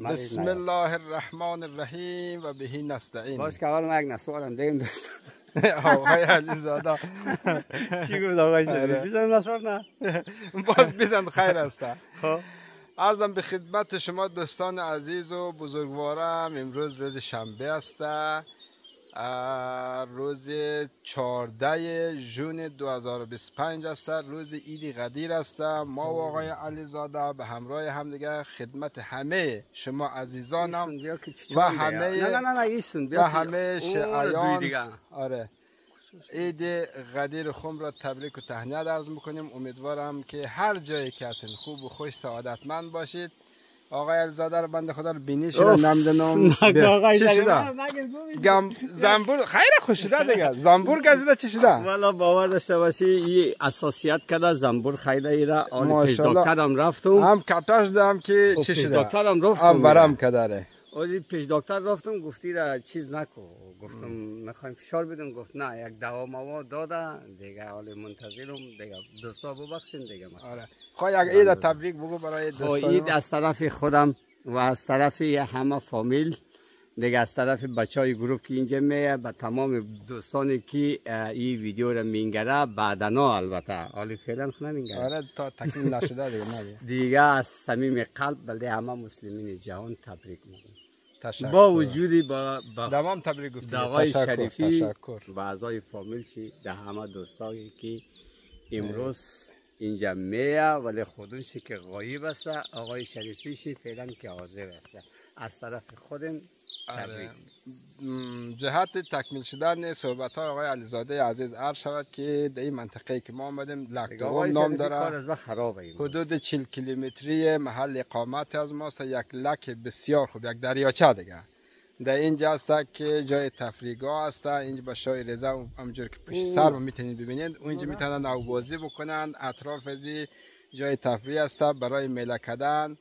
بسم الله الرحمن الرحیم و بهی نستعین. باش که اول ما یک نسوارم دیم دوست. آقای علیزاده چی گفت آقای شریف؟ بزن نسوار نه؟ باز بزن خیر است. عرضم به خدمت شما دوستان عزیز و بزرگوارم، امروز روز شنبه است، روز 14 ژوئن 2025 است، روز عید قدیر است. ما و آقای علیزاده به همراه همدیگر خدمت همه شما عزیزانم و همه شیعیان عید قدیر خم را تبریک و تهنیت عرض میکنیم. امیدوارم که هر جایی که هستین خوب و خوش سعادتمند باشید. آقای علیزاده رو بنده خدا رو بینی شده نمیدونم چی شده؟ زنبور خیلی خوش شده دیگه. زنبور گزیده چی شده؟ والا باور داشته باشی این اساسیت کرده زنبور خیلی ایرا. آن پیش دکترم رفتم، هم کتاش دادم که چی شده؟ دکترم رفتم هم برم کداره. اولی پیش دکتر رفتم، گفتی را چیز نکو. گفتم میخوایم فشار بدم، گفت نه یک دوا موا داده دیگه، حالا منتظرم دیگه. دوستا ببخشین دیگه. آره خواهی یک عید تبریک بگو برای دوستان. عید از طرف خودم و از طرف همه فامیل دیگه، از طرف بچهای گروه که اینجا میه، به تمام دوستانی که این ویدیو را مینگره بعدنا، البته حالی فعلا خونه مینگره. آره تا تکمیل نشده دیگه دیگه از صمیم قلب بلده همه مسلمین جهان تبریک میگم. با وجودی با تمام تبریک گفتید آقای شریفی و اعضای فامیل شی، ده همه دوستایی که امروز اینجا میه ولی خودش که غایب است. آقای شریفی شی فعلا که حاضر است. از طرف خودم تبریک. جهت تکمیل شدن صحبت های آقای علیزاده عزیز عرض شود که در این منطقه که ما آمدیم لکتوم نام داره، حدود 40 کیلومتری محل اقامت از ماست. یک لک بسیار خوب، یک دریاچه دیگه در اینجا است که جای تفریحگاه است. اینجا با شای رضا همونجور که پشت سر رو میتونید ببینید، اونجا میتونن نوبازی بکنن. اطراف از جای تفریح است برای میله کردن.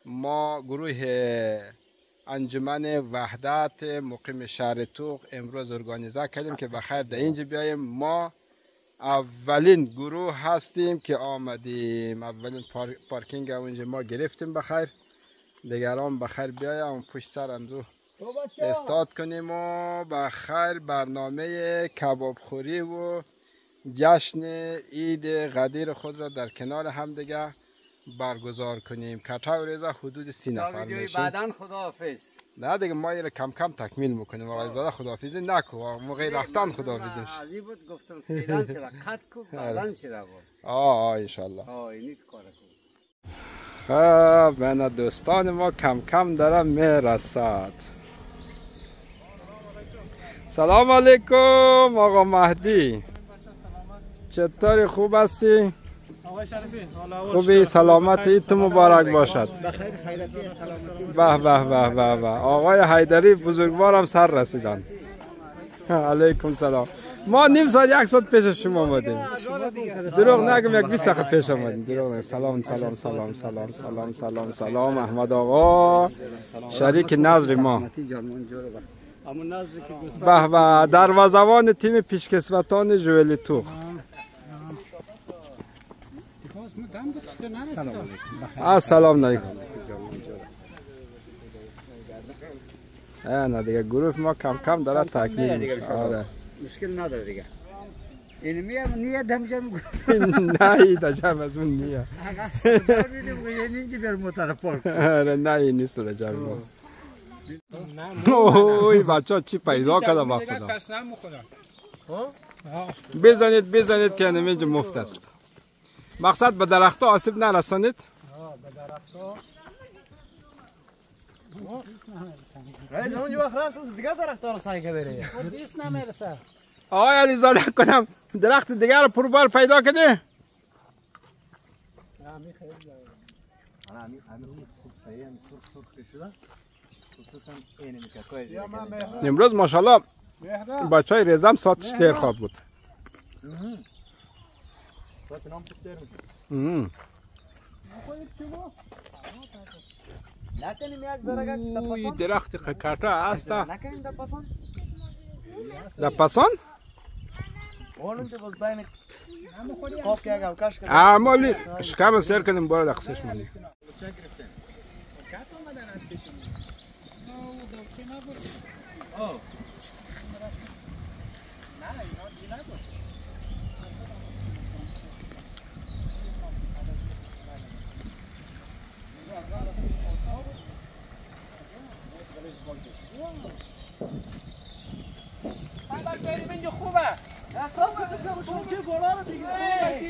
ما گروه انجمن وحدت مقیم شهر توق امروز ارگانیزه کردیم که بخیر در اینجا بیاییم. ما اولین گروه هستیم که آمدیم، اولین پارکینگ اونجا ما گرفتیم بخیر. دیگران بخیر بیایم پشت سر اندرو استاد کنیم و بخیر برنامه کباب خوری و جشن عید قدیر خود را در کنار هم دیگه برگزار کنیم. کتا و ریزا حدود 30 نفر میشیم. بعداً خداحافظ. نه دیگه ما رو کم کم تکمیل میکنیم. آقای زاده خداحافظی نکو، موقع رفتن خداحافظی میشه. عزیز بود گفتم فعلا چرا قد کو بعداً چرا باز. ان شاء الله. اینیت کار کو. خب من دوستان ما کم کم دارم میرسد. سلام علیکم آقا مهدی، چطوری؟ خوب هستی؟ آقای شریفی خوبی؟ سلامتی تو مبارک باشد. بخیر خیراتی سلامتی. به به به به. آقای حیدری بزرگوارم سر رسیدن. علیکم سلام. ما نیم ساعت یک ساعت پیش شما آمدیم. دروغ نگم، یک 20 دقیقه پیش آمدیم. دروغ. سلام سلام سلام سلام سلام سلام سلام. احمد آقا شریک نظر ما. به به. دروازه‌بان تیم پیشکسوتان ژوئل توق. سلام علیکم. نه دیگه گروه ما کم کم داره تکمیل میشه. آره مشکل نداره دیگه. این میام نیه دمجم. نه این جمع از اون نیه. اینجا بر موتور پارک. آره نه این نیست در جمع. اوه بچه چی پیدا کرده با خدا. بزنید بزنید که نمیجه مفت است. مقصد به درخت ها آسیب نرسانید. به درخت ها اونجا وقت رفت دیگه درخت ها رو سعی کرده دیست نمیرسه. آقای علیزاده کنم درخت دیگر رو پربار پیدا کرده. امروز ماشاءالله بچه های ریزم ساعتش دیر خواب بود. اوی درخت کاکا هست. در پسان؟ مالی شکم سیر کنیم بارد اقصیش مالی.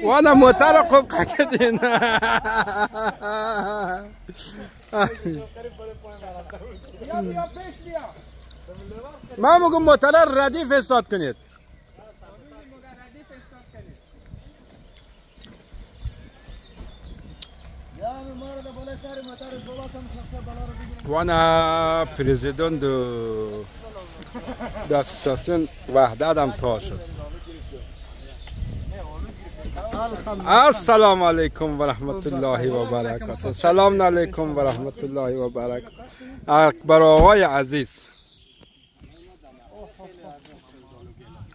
وانا موتر خوب قکدین من میگم موتر ردیف استارت کنید. وانا پرزیدنت د اساسیون وحدت هم تا شد. السلام علیکم و رحمت الله و برکاته. سلام علیکم و رحمت الله و برکاته. اکبر آقای عزیز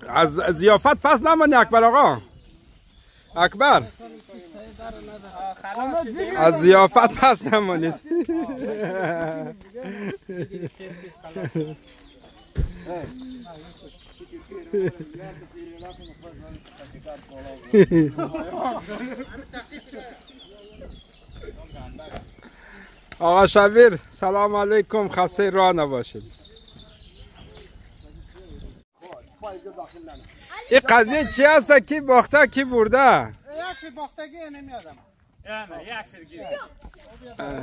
از ضیافت پس نمانی. اکبر آقا، اکبر از ضیافت پس نمانید. آقا شبیر سلام علیکم، خسته راه نباشید. این قضیه چی هسته؟ کی باخته کی برده؟ یکی باختگی نمیادم. نه یک سرگی.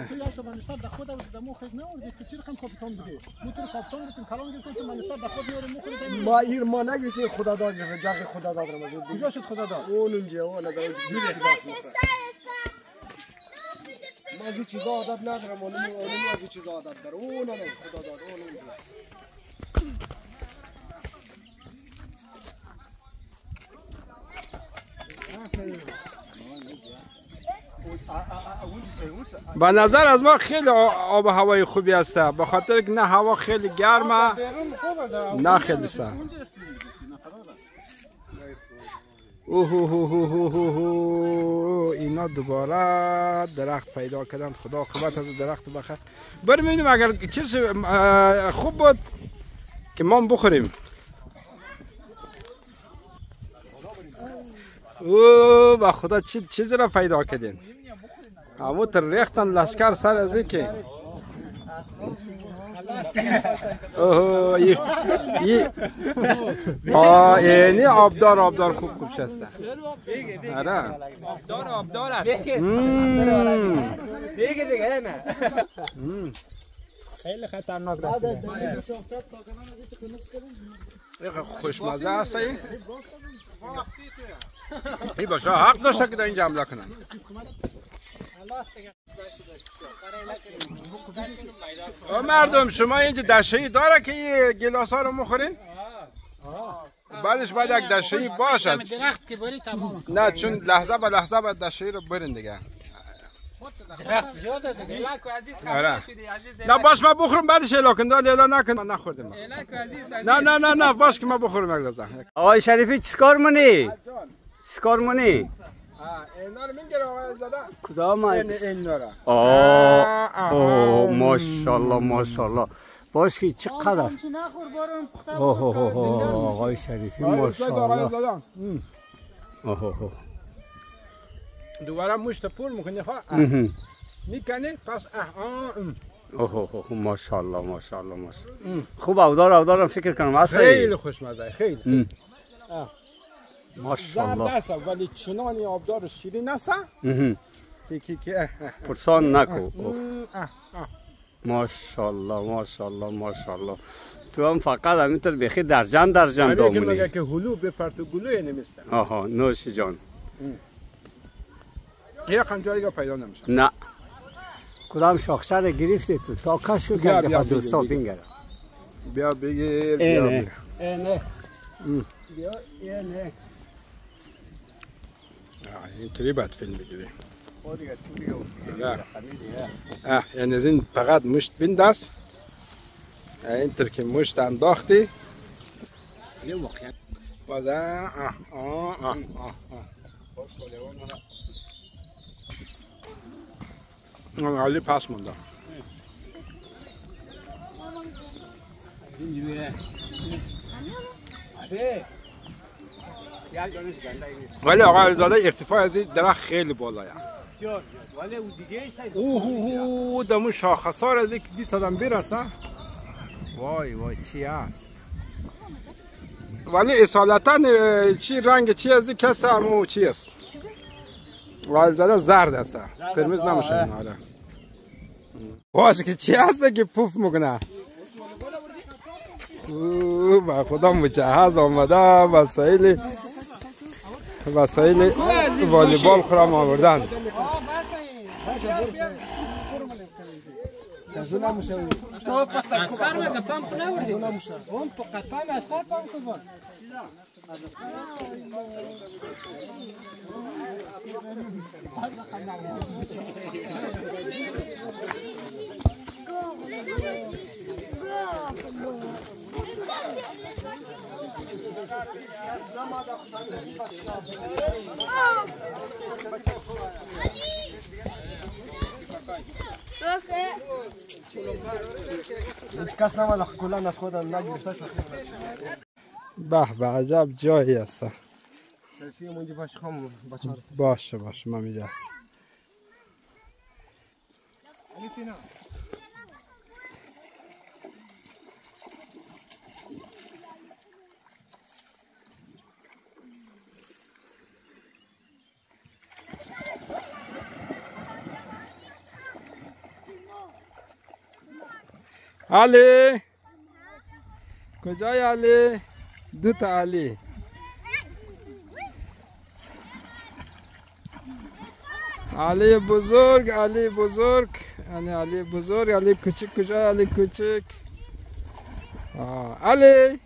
تو یا تو منفعت در خود از دمو خیز نمی‌آوردی. تو چی رقم کاپیتان بودی؟ موتور کاپیتان بودی. کلام گرفتن تو منفعت در خود میاری مخوری. ما ایر ما نگیسی خدا داد جاگ خدا داد رمز. کجا شد خدا داد؟ اون اونجا اون داد جوری احساس می‌کنه. ما از این چیزا عادت ندارم. اون از این چیزا عادت داره. اون نه خدا داد اون اونجا. به نظر از ما خیلی آب و هوای خوبی است، به خاطر که نه هوا خیلی گرمه نه خیلی سرد. اینا دوباره درخت پیدا کردن. خدا عاقبت از درخت بخیر. بریم ببینیم اگر چیز خوب بود که ما بخوریم. او با خدا چیزی را پیدا کردین. همو تر ریختن لشکر سر از این که اینی آبدار خوب شسته. آره آبدار است. خیلی خطرناک است. خوشمزه است این باشه. حق داشته که در اینجا حمله کنن. مردم شما اینجا دشه‌ای داره که این گلاس ها رو مخورین؟ بعدش باید یک دشه‌ای باشد. نه چون لحظه به لحظه باید دشه‌ای رو برین دیگه. درخت زیاده دیگه. نه باش ما بخورم بعدش اعلان کن. اعلان نکن. من نخوردم. نه باش که ما بخورم یک لحظه. آقای شریفی چیکار مونی؟ چیکار مونی؟ اینا رو میگیره آقای زاده. کدام اینا رو. ماشاءالله باش که چقدر. آقای شریفی ماشاءالله. دوباره مشت پر میکنی خواه میکنی پس ماشاءالله خوب اودارم فکر کنم اصلا خیلی خوشمزه خیلی ماشاءالله. زرد است ولی چنانی آبدار شیرین است که پرسان نکو. ماشاءالله تو هم فقط همینطور بخی درجان دامونی. میگه که هلو به پرتو گلوی نمیسته. نوش جان. یک جایی پیدا نمیشه. نه کدام شاخسر رو گرفتی تو تا کشو کرده خود دوستا بینگره. بیا بگیر بیا اینه اینطوری باید فیلم بگیری. یعنی از این فقط مشت بنداز. اینطور که مشت انداختی بازه عالی پس مونده. ولی آقا علیزاده ارتفاع از این درخت خیلی بالایه. اوه دمون شاخصار از یک دیست آدم برسه. وای وای چی هست؟ ولی اصالتا چی رنگ چی از این کسته همون چی است؟ علیزاده زرد است. قرمز نمیشه. آره. واش که چی هست که پوف میکنه؟ با خدا مجهز آمده وسایل والیبال خورم آوردن. کس نمال کلان از خودم نگرفته شد. به عجب جایی است. باشه من میجا هستم. علی کجای علی؟ دو تا علی. علی بزرگ علی بزرگ علی کوچک کجای علی کوچک؟ علی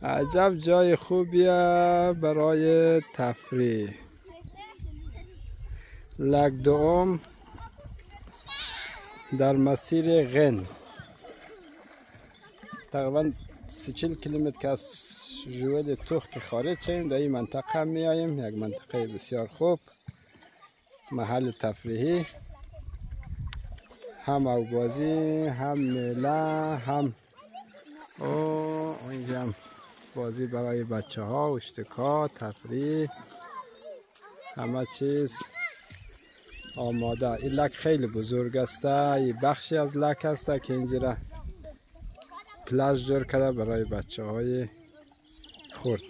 عجب جای خوبیه برای تفریح. لگدوم در مسیر غن تقریبا 30 کیلومتر که از جویل تخت خارج شدیم. در این منطقه می آییم. یک منطقه بسیار خوب، محل تفریحی، هم آوبازی هم میله هم اینجا هم بازی برای بچه ها، اشتکا، تفریح، همه چیز آماده. این لک خیلی بزرگ است. این بخشی از لک است که اینجا پلاژ جور کرده برای بچه های خرد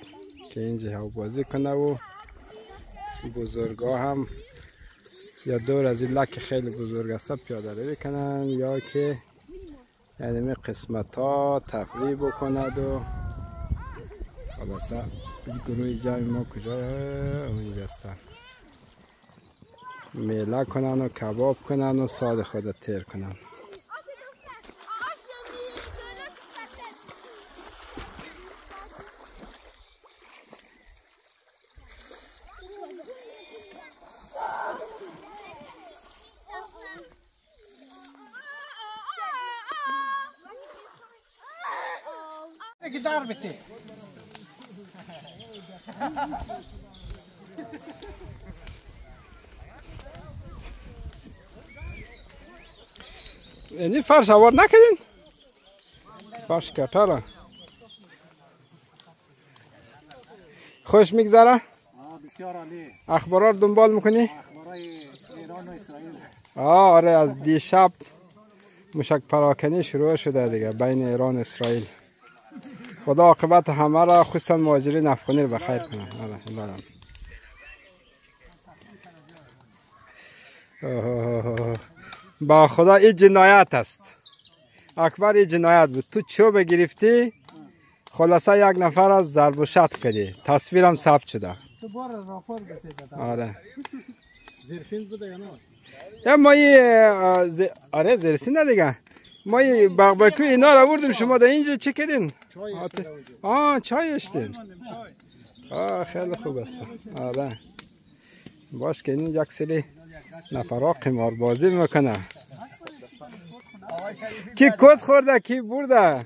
که اینجا بازی کنه و بزرگا هم یا دور از این لک خیلی بزرگ است پیاده روی کنن یا که یعنی می قسمت ها تفریح بکند. و خلاصه گروه جمع ما کجا اونجا هستن، میله کنن و کباب کنن و سال خود تیر کنن. یعنی فرش آورد نکردین؟ فرش کتاره خوش میگذره؟ بسیار عالی. اخبارات دنبال میکنی؟ اخبارای ایران و اسرائیل. آره از دیشب موشک پراکنی شروع شده دیگه بین ایران و اسرائیل. خدا عاقبت همه را خصوصا مهاجرین افغانی رو بخیر کنه. با خدا این جنایت است. اکبر این جنایت بود. تو چوب گرفتی خلاصه یک نفر از ضرب و شتم کردی. تصویرم ثبت شده. تو بار راپور بده. آره. زیرفیل بوده یا نه؟ یا ما آره زیرسین دیگه. ما بقبقو اینا رو آوردیم شما در اینجا چی کردین؟ چای اشتین. خیلی خوب است. آره. باش که این یک سری نفرها قمار بازی میکنه. کی کد خورده کی برده؟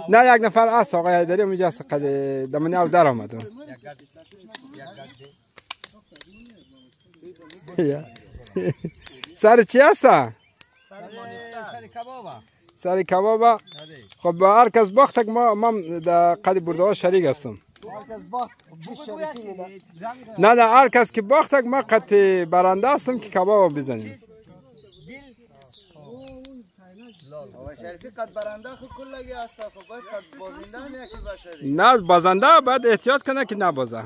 نه یک نفر است آقای حیدری اونجا است قد دمنی او در آمد. سر چی هست؟ سر کبابه. سر کبابه. خب با هر کس باخت ما در قد برده ها شریک هستم. نه هر کس که باخت ما قد برنده هستم که کباب بزنیم. شریفی قد برنده خود کلگی هست خب باید قد بازنده نه که باشه. نه بازنده باید احتیاط کنه که نبازه.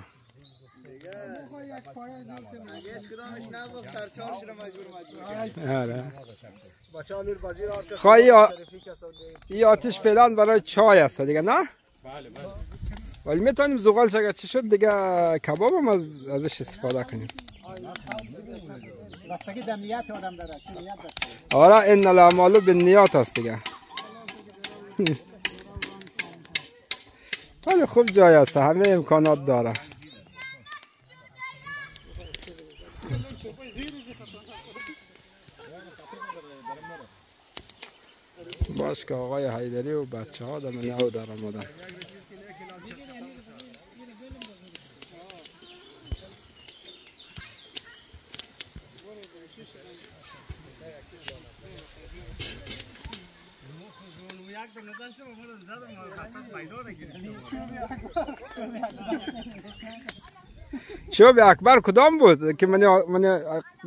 خواهی این آتش فعلا برای چای است دیگه نه؟ بله بله. ولی میتونیم زغال شگه چی شد دیگه کباب هم ازش استفاده کنیم. رفتگی در نیت آدم داره. آره ان الاعمال بالنیات است دیگه. ولی خوب جای است همه امکانات داره. باش که آقای حیدری و بچه ها در منه او در آمدن. شوب اکبر کدام بود که من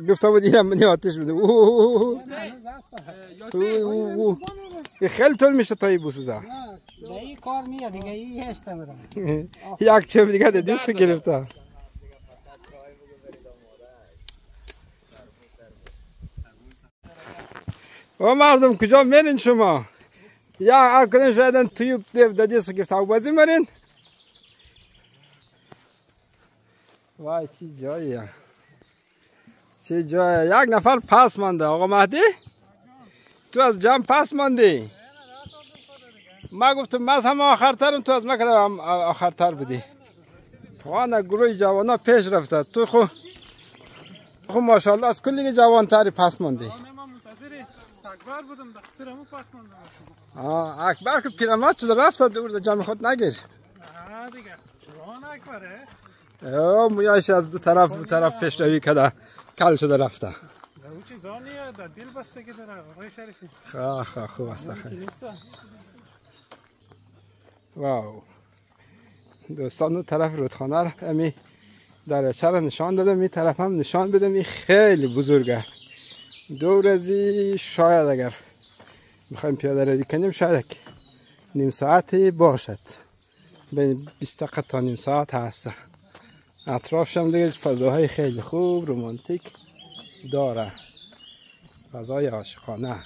گفته بود اینم من آتش بده. خیلی طول میشه تا این بسوزه. این کار میاد دیگه این هشته برم. یک چوب دیگه در دست گرفته. و مردم کجا میرین شما؟ یا هر کدوم شاید توی در دست گرفته و بازی مرین؟ وای چی جاییه، چی جاییه. یک نفر پس مانده. آقا مهدی تو از جمع پس ماندی. ما گفتم من از همه آخرترم، تو از من کدام آخرتر بدی. وانا گروه جوانا پیش رفته، تو خو ماشاءالله از کلی جوانتری پس ماندی. من منتظر اکبر بودم دختر همون پس ماندم. اکبر که پیرمرد شده رفته دور جمع خود نگیر. نه دیگه جوان اکبره. مویاش از دو طرف پیشروی کده کل شده رفته. او چیزا نیه در دل بستگی داره آقای شریفی. خوب است خیلی. واو دوستان اون طرف رودخانه را امی دریاچه را نشان دادم، این طرف هم نشان بدم. این خیلی بزرگه. دور ازی شاید اگر میخوایم پیاده روی کنیم شاید نیم ساعتی باشد، بین 20 دقیقه تا نیم ساعت هست. اطرافش هم دیگه فضاهای خیلی خوب رومانتیک داره، فضای عاشقانه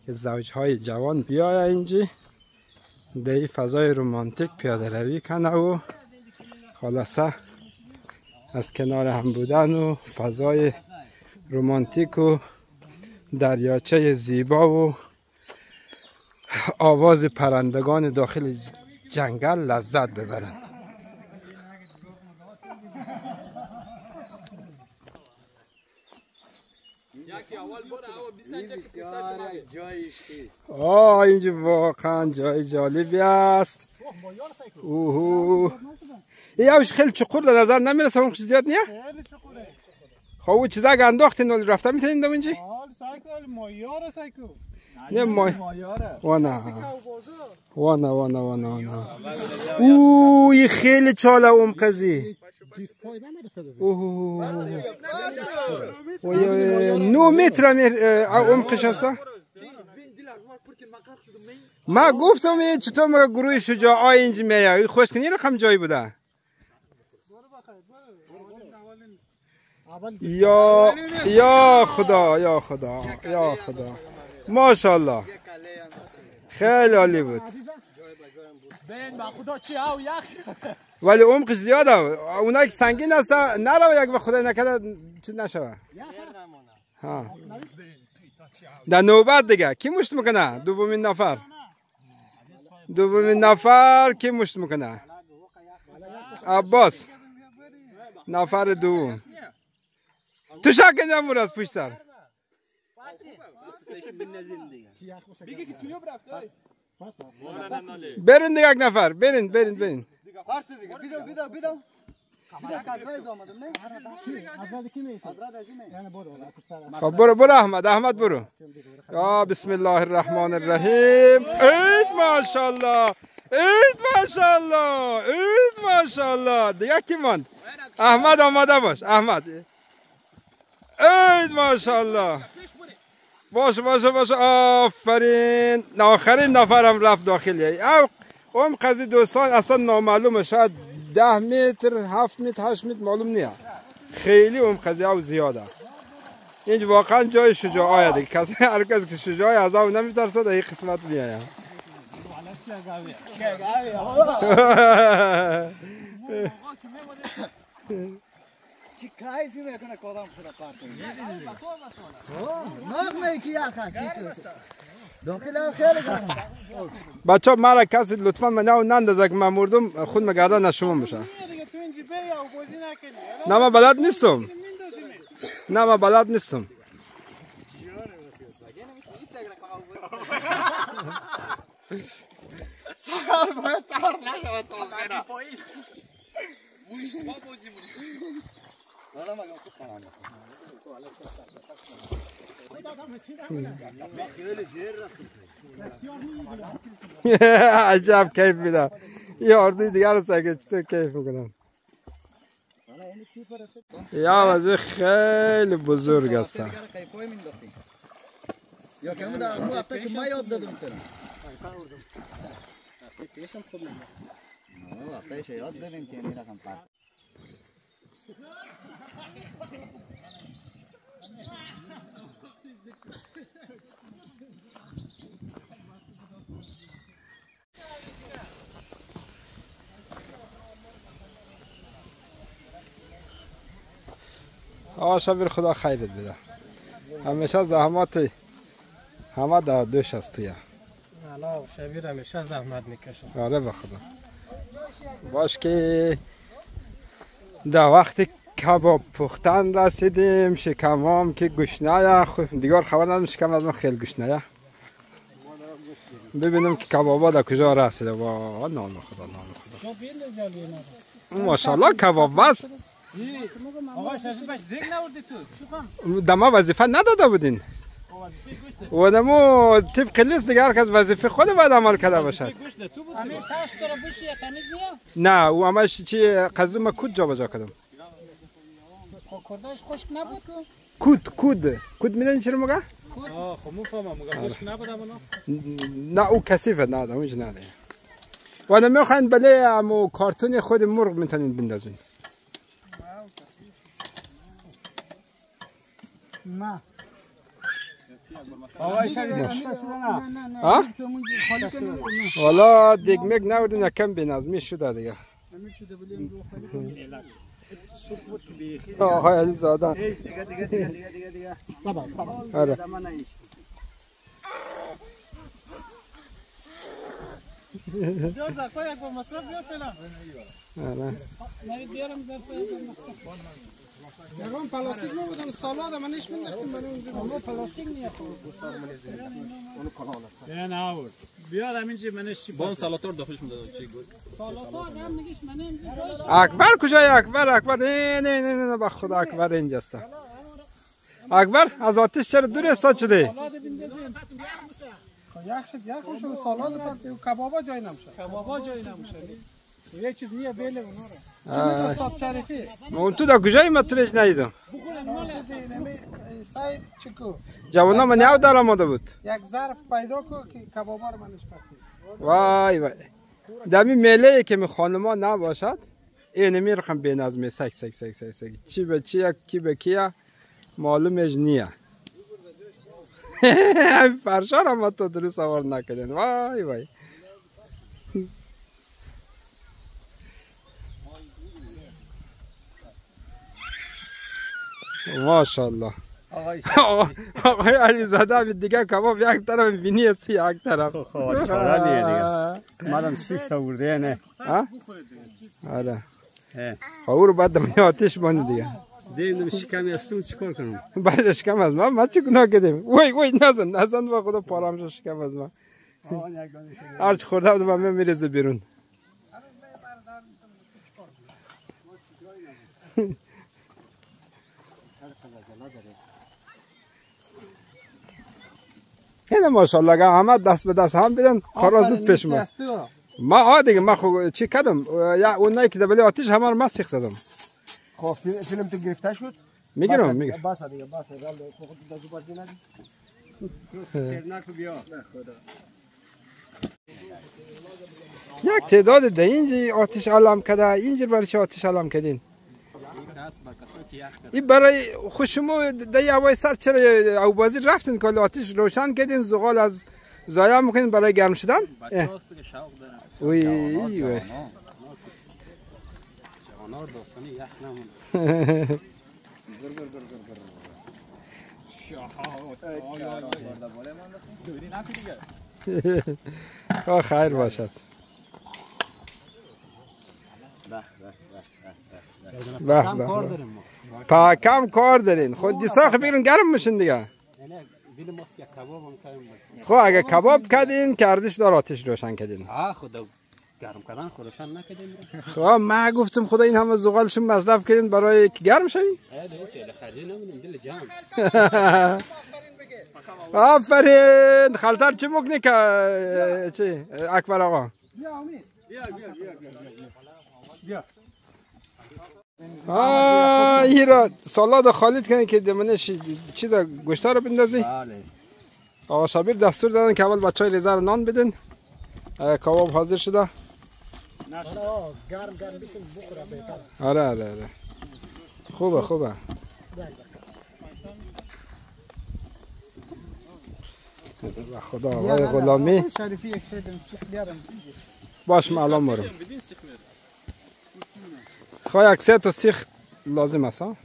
که زوجهای جوان بیاید اینجا در فضای رومانتیک پیاده روی کنه و خلاصه از کنار هم بودن و فضای رومانتیک و دریاچه زیبا و آواز پرندگان داخل جنگل لذت ببرن. اینجا واقعا جای جالبی است. یهوش خیلی چقور در نظر نمیرسه، اون زیاد نیه؟ خیلی چقوره. خب او چیزا که انداختین ولی رفته میتونین دم اینجا؟ سایکل مایاره سایکل. نه مایاره. وانا. اوه خیلی چاله اون قضیه. اوه 9 متر عمقش هست. ما گفتم چطور ما گروه شجاعای اینجا میاد خوش کنی رقم جایی بوده. یا خدا ماشاءالله خیلی عالی بود. ولی عمقش زیاده، اونایی که سنگین هست نرو یک به خدای نکرده چیز نشوه. در نوبت دیگه کی مشت میکنه؟ دومین نفر دومین نفر کی مشت میکنه؟ عباس نفر دوم. تو شکنجه مور از پشت سر. برین دیگه یک نفر. برین. خب برو احمد برو. یا بسم الله الرحمن الرحیم. عید ماشاءالله. دیگه کی ماند؟ احمد آماده باش. احمد. عید ماشاءالله. باشه آفرین. آخرین نفرم رفت داخلی. اون قضیه دوستان اصلا نامعلومه، شاید 10 متر 7 متر 8 متر معلوم نیست. خیلی اون قضیه او زیاده. اینجا واقعا جای شجاعه دیگه. کسی هر کسی که شجاعی از او نمیترسه در این قسمت میاد. چی کیفی میکنه کدام خدا کار کنه کی آخه داخل خیلی گرم. بچه مرا کسی لطفا من نندازه که من مردم خود مگردن از شما بشه. نه من بلد نیستم. سال باید تار نشود تا خیره عجب کیف میده. یه اردوی دیگر رو سگه چطور کیف میکنم. یا وزی خیلی بزرگ هستن. یا که همون در هفته که ما یاد دادم ترم هفته یاد دادیم که این رقم پرد شبیر خدا خیرت بده. همیشه زحمات همه در دوش است توی. حالا شبیر همیشه زحمت میکشه. آره به خدا. باش که در وقت کباب پختن رسیدیم. شکمام که گشنه دیگر خبر ندارم شکم از من خیلی گشنه. ببینیم که کبابا در کجا رسیده. واه نام خدا. ماشاءالله کباب بس. آقا شاشی باش دیگ نوردی تو. دما وظیفه نداده بودین. و دمو طبق لیست دیگر که وظیفه خود باید عمل کرده باشد. همین تاش تو رو بوشی تمیز نیا؟ نه او همش چی قضیه کود جا بجا کردم. کردش خشک نبود؟ کود میدونی چی رو مگه؟ خب میفهمم مگه خشک نبود اما نه او کثیفه نه اونج نه. و نمیخواین بله امو کارتون خود مرغ میتونین بندازین. نه والا دیگ میگ نوردن یکم بینظمی شده دیگه. آقای علی زاده دیگه آره بیار زرفا یک با مصرف بیار فعلا. آره نوید بیارم زرفا یک با مصرف. یکم پلاستیک نبودن سالاد منش مینداختیم برای اونجا پلاستیک نیست. اونو کانال است. نه آورد. بیار همین چی منش چی بون سالاتور داخلش میداد چی گفت. سالاتور هم میگیش منم. اکبر کجای اکبر نه با خدا اکبر اینجاست. اکبر از آتش چرا دور استاد شده؟ سالاد بندازیم. یک شد سالاد فقط کبابا جای نمیشه. کبابا جای نمیشه. یه چیز نیه بیله اونا رو. استاد شریفی. اون تو در کجای مترش ندیدم. سایب چیکو. جوانا من یاد در آماده بود. یک ظرف پیدا کو که کبابا رو منش پختی. وای دمی میله که می خانما نباشد این میرخم بینظمی سگ چی به چی کی به کیه معلومش نیه. فرشار هم تو درست سوار نکردن. وای ماشاءالله. آقای علی زاده دیگه کباب یک طرف بینی است یک طرف. خب دیگه مادم 6 تا ورده نه. آره. او رو بعد من آتش بانه دیگه. دیدم شکمی هستم چیکار کنم؟ بعد شکم از من چی گناه کردم؟ وای نزن با خدا پارم شکم از من. هرچی خورده بودم من میریزه بیرون. اینه ماشاءالله که همه دست به دست هم بدن کارا زود پیش میاد. ما دیگه ما خو چی کردم یا اونایی که دبلی آتش همه رو من سیخ زدم. خب فیلم تو گرفته شد؟ میگیرم بس دیگه بس خود دزو باز دینا یک تعداد ده اینجی آتش علم کرده اینجا برای چه آتش علم کردین؟ این برای خوشمو ده هوای سر چرا او بازی رفتین که آتش روشن کردین زغال از ضایع میکنین برای گرم شدن؟ وی وی خیر باشد. به کم کار دارین خود دیساخ بیرون گرم میشین دیگه. خب اگه کباب کردین که ارزش داره آتش روشن کردین. خدا گرم کردن روشن نکردین. خب من گفتم خدا این همه زغالشون مصرف کردین برای که گرم شوین. آفرین خالتر چی میکنی که چی اکبر آقا؟ بیا ایرا سالاد خالد کنی که دمنش چیزا گوشتا رو بندازی؟ بله. آقا شابیر دستور دادن که اول بچهای ریزه رو نان بدن. کباب حاضر شده. گرم بشین بخوره بهتره. آره خوبه. خدا آقای غلامی شریفی یک سیدن سیخ بیارم. باش من الان برم. خواه یک سه تا سیخ لازم است ها؟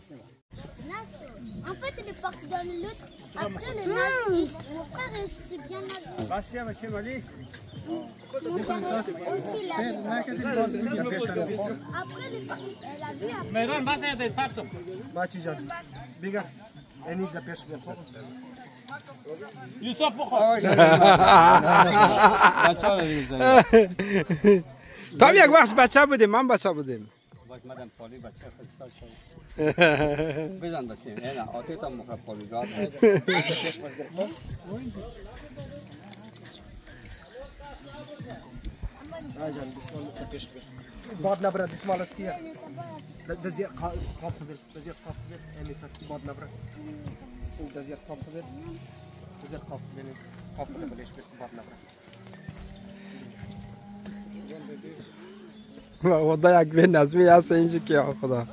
En fait, il est parti dans l'autre. Après, le nez, mon frère, c'est bien nazi. Basya monsieur Mali. Mon père aussi, il a vu. Après, elle a vu après. Meyran, basya da partum. Bachi can. Biga. Eniş de peş ver. Yusuf بخور. تا یک وقت بچه بودیم من بچه بودیم. مادم پالی بچه خستاد شد. بزن بچه نه آتی تا مخ پالی داد. Ajan bismillah peş ver. Bad nabra bismillah skiya. Daziyat qaf ver. Daziyat qaf ver. Eni tat bad nabra. Daziyat qaf ver. Daziyat qaf ver. Qaf ver beleş ver bad nabra. وضع یک به نظمی هست اینجا که خدا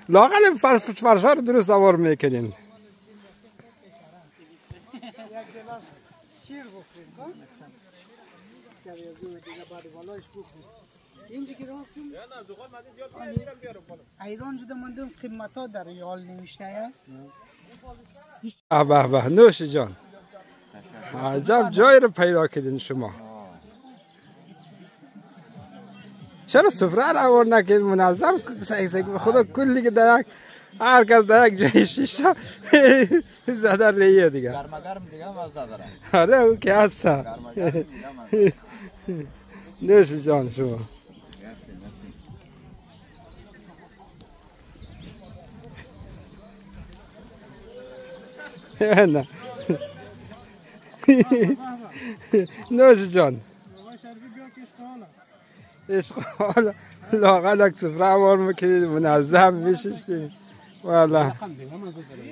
لاغل فرشا رو درست آوار میکنین ایران جدا مندم قیمتا در ریال نمیشته به نوش جان عجب جای رو پیدا کردین شما چرا سفره را آورد نکرد منظم خدا کلی که در یک هر کس در یک جای شیشه زده ریه دیگه گرم دیگه مزه داره آره او که هست نوش جان شما نه نوش جان اشغال لاغل یک سفره وار میکنید منظم میششتید والا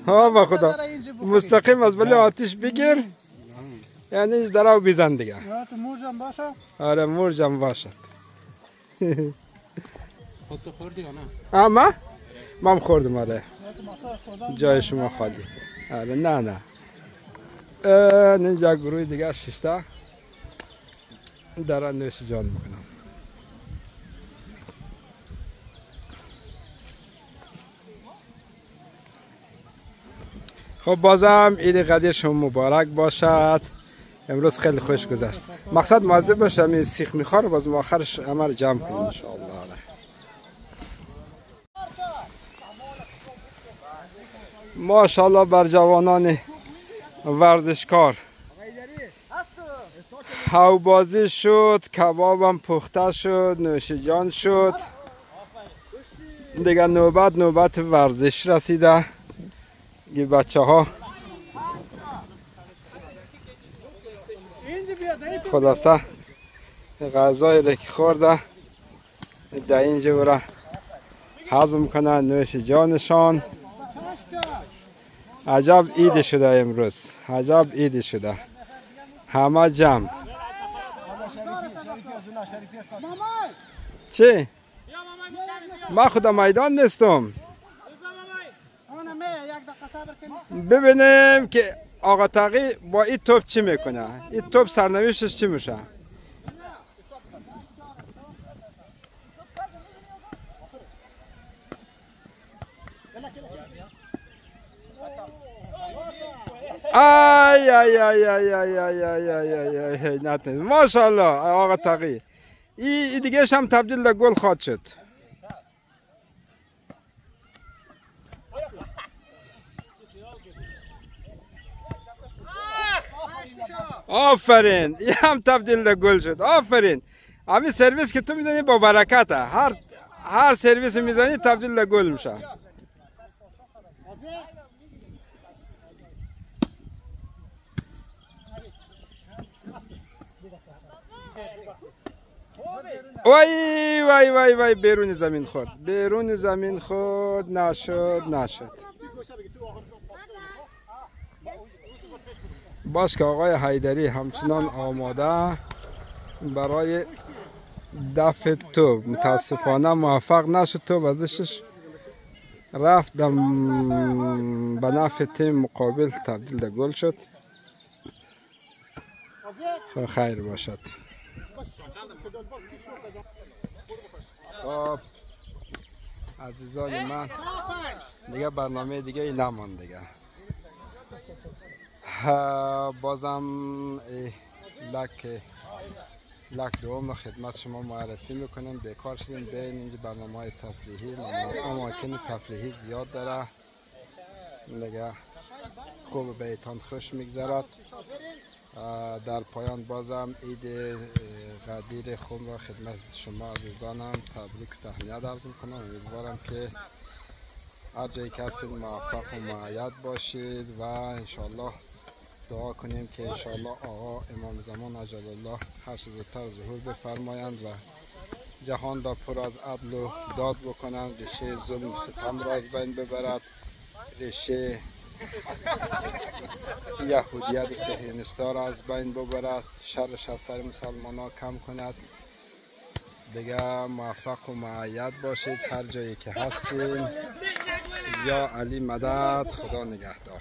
ها با خدا مستقیم از بله آتش بگیر یعنی درو بیزن دیگه مرجم باشه؟ آره مرجم باشه خودتو خوردی یا نه؟ اما؟ من خوردم آره جای شما خالی آره نه اینجا گروه دیگه ششته دارن نوش جان میکنم خب بازم عید قدیر شما مبارک باشد امروز خیلی خوش گذشت. مقصد مواظب باشم این سیخ میخوار باز آخرش همه جمع کنیم ان شاء الله. ماشاءالله بر جوانان ورزشکار. هاوبازی شد، کبابم پخته شد، نوش جان شد. دیگه نوبت ورزش رسیده. این بچه ها خلاصه غذای را که خورده در اینجا برا هضم کنن نوش جانشان. عجب عید شده امروز، عجب عید شده، همه جمع. چی؟ ما خدا میدان نیستم. ببینیم که آقا تقی با این توپ چی میکنه، این توپ سرنوشتش چی میشه. آی آی آی آی آی آی آی آی آی آی ماشاءالله آقا تقی. این دیگه هم تبدیل به گل خواهد شد. آفرین، این هم تبدیل به گل شد. آفرین. همین سرویس که تو میزنی با برکته، هر سرویس میزنی تبدیل به گل میشه. وای وای وای وای بیرون زمین خورد، بیرون زمین خورد. نشد. باش که آقای حیدری همچنان آماده برای دفع توپ. متاسفانه موفق نشد، توپ ازش رفت به نفع تیم مقابل تبدیل به گل شد. خیر باشد. خب عزیزان من دیگه برنامه دیگه ای نمان دیگه. بازم لک دوم خدمت شما معرفی میکنم. بیکار شدیم بین اینجا برنامه های تفریحی، اماکن تفریحی زیاد داره دیگه. خوب بیتان خوش میگذرد. در پایان بازم عید غدیر خوب را خدمت شما عزیزانم تبریک و تهنیت عرض میکنم. امیدوارم که هر جایی که هستید موفق و مؤید باشید و انشالله دعا کنیم که انشالله آقا امام زمان عجل الله هر چه زودتر ظهور بفرمایند و جهان را پر از عدل و داد بکنند. ریشه ظلم ستم را از بین ببرد، ریشه یهودیت و صهیونیستا را از بین ببرد، شرش از سر مسلمان ها کم کند. دیگه موفق و مؤید باشید هر جایی که هستیم. یا علی مدد. خدا نگهدار.